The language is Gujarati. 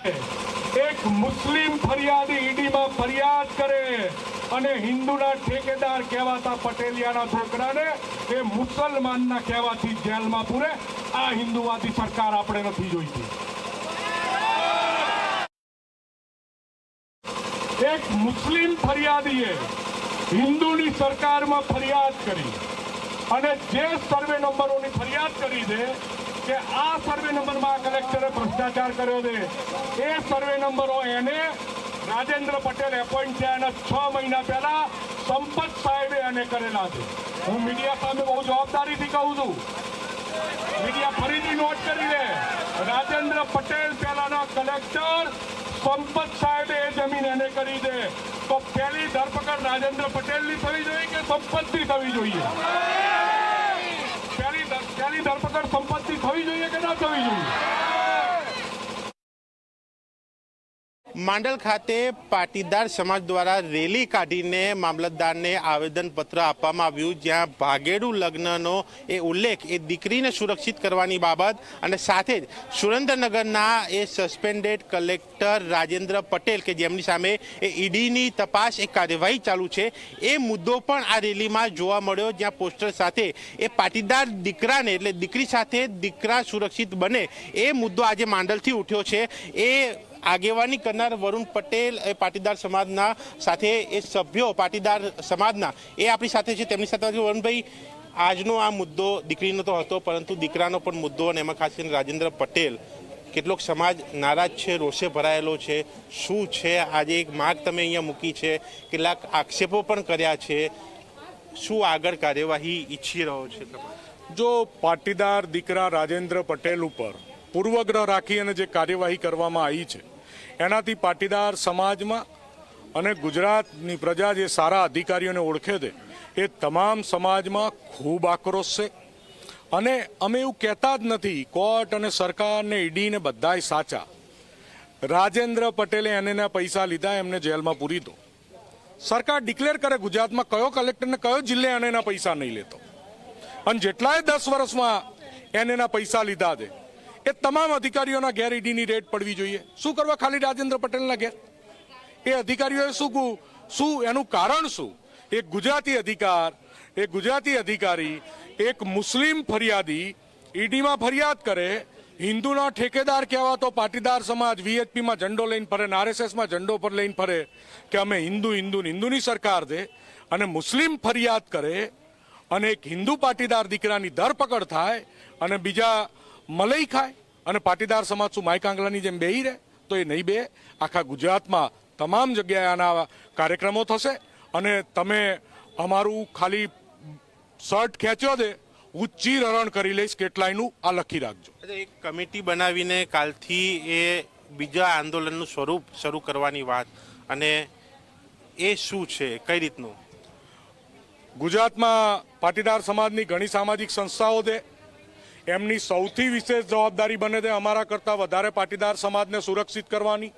એક મુસ્લિમ ફરિયાદી ઈડીમાં ફરિયાદ કરે અને હિન્દુના ઠેકેદાર કહેવાતા પટેલિયાના છોકરાને એ મુસલમાનના કહેવાથી જેલમાં પૂરે, આ હિન્દુવાદી સરકાર આપણે નથી જોઈતી. એક મુસ્લિમ ફરિયાદીએ હિન્દુની સરકારમાં ફરિયાદ કરી અને જે સર્વે નંબરોની ફરિયાદ કરી છે કે આ સર્વે નંબરમાં કલેક્ટરે ભ્રષ્ટાચાર કર્યો છે, એ સર્વે નંબરો એને રાજેન્દ્ર પટેલ એપોઇન્ટ થયા એના 6 મહિના પહેલા સંપત સાહેબે એને કરેલા છે. હું મીડિયા સામે બહુ જવાબદારીથી કહું છું, મીડિયા ફરીથી નોટ કરી લે. રાજેન્દ્ર પટેલ પહેલાના કલેક્ટર સંપત સાહેબે એ જમીન એને કરી છે. તો પહેલી ધરપકડ રાજેન્દ્ર પટેલની થવી જોઈએ કે સંપતની થવી જોઈએ? પહેલી ધરપકડ સંપત્તિ થવી જોઈએ કે ના થવી જોઈએ? માંડલ ખાતે પાટીદાર સમાજ દ્વારા રેલી કાઢીને મામલતદારને આવેદનપત્ર આપવામાં આવ્યું, જ્યાં ભાગેડુ લગ્નનો એ ઉલ્લેખ એ દીકરીને સુરક્ષિત કરવાની બાબત અને સાથે જ સુરેન્દ્રનગરના એ સસ્પેન્ડેડ કલેક્ટર રાજેન્દ્ર પટેલ કે જેમની સામે એ ઈડીની તપાસ એ કાર્યવાહી ચાલુ છે, એ મુદ્દો પણ આ રેલીમાં જોવા મળ્યો, જ્યાં પોસ્ટર સાથે એ પાટીદાર દીકરાને એટલે દીકરી સાથે દીકરા સુરક્ષિત બને એ મુદ્દો આજે માંડલથી ઉઠ્યો છે. એ આગેવાની કરનાર વરુણ પટેલ એ પાટીદાર સમાજના સાથે એ સભ્યો પાટીદાર સમાજના એ આપણી સાથે છે. તેમની સાથે વરુણભાઈ, આજનો આ મુદ્દો દીકરીનો તો હતો, પરંતુ દીકરાનો પણ મુદ્દો, અને એમાં ખાસ કરીને રાજેન્દ્ર પટેલ, કેટલોક સમાજ નારાજ છે, રોષે ભરાયેલો છે. શું છે આજે એક માગ તમે અહીંયા મૂકી છે, કેટલાક આક્ષેપો પણ કર્યા છે, શું આગળ કાર્યવાહી ઈચ્છી રહ્યો છે? જો પાટીદાર દીકરા રાજેન્દ્ર પટેલ ઉપર પૂર્વગ્રહ રાખી અને જે કાર્યવાહી કરવામાં આવી છે, એનાથી પાટીદાર સમાજમાં અને ગુજરાતની પ્રજા જે સારા અધિકારીઓને ઓળખે છે એ તમામ સમાજમાં ખૂબ આક્રોશ છે. અને અમે એવું કહેતા જ નથી, કોર્ટ અને સરકારને ઈડીને બધાય સાચા. રાજેન્દ્ર પટેલે એના પૈસા લીધા, એમને જેલમાં પૂરી દો. સરકાર ડિક્લેર કરે ગુજરાતમાં કયો કલેક્ટરને કયો જિલ્લે એના પૈસા નહીં લેતો, અને જેટલાય 10 વર્ષમાં એના પૈસા લીધા છે એ તમામ અધિકારીઓના ઘેર ઈડીની રેડ પડવી જોઈએ. શું કરવા ખાલી રાજેન્દ્ર પટેલના ઘેર? એ અધિકારીઓએ શું એનું કારણ શું? એક ગુજરાતી અધિકારી એક મુસ્લિમ ફરિયાદી ઈડીમાં ફરિયાદ કરે, હિન્દુના ઠેકેદાર કહેવાતો પાટીદાર સમાજ વીએચપીમાં ઝંડો લઈને ફરે, આરએસએસમાં ઝંડો પર લઈને ફરે કે અમે હિન્દુની સરકાર છે, અને મુસ્લિમ ફરિયાદ કરે અને એક હિન્દુ પાટીદાર દીકરાની ધરપકડ થાય અને બીજા મલઈ ખાય, અને પાટીદાર સમાજ શું માય કાંગલાની જેમ બેહી રહે? તો એ નહીં બે. આખા ગુજરાતમાં તમામ જગ્યાએ આના કાર્યક્રમો થશે, અને તમે અમારું ખાલી શર્ટ ખેંચ્યો છે, ઉચ્ચી હરણ કરી લઈશ કેટલાયનું, આ લખી રાખજો. એક કમિટી બનાવીને કાલથી એ બીજા આંદોલનનું સ્વરૂપ શરૂ કરવાની વાત, અને એ શું છે, કઈ રીતનું? ગુજરાતમાં પાટીદાર સમાજની ઘણી સામાજિક સંસ્થાઓ છે, એમની સૌથી વિશેષ જવાબદારી બને છે અમારા કરતાં વધારે પાટીદાર સમાજને સુરક્ષિત કરવાની.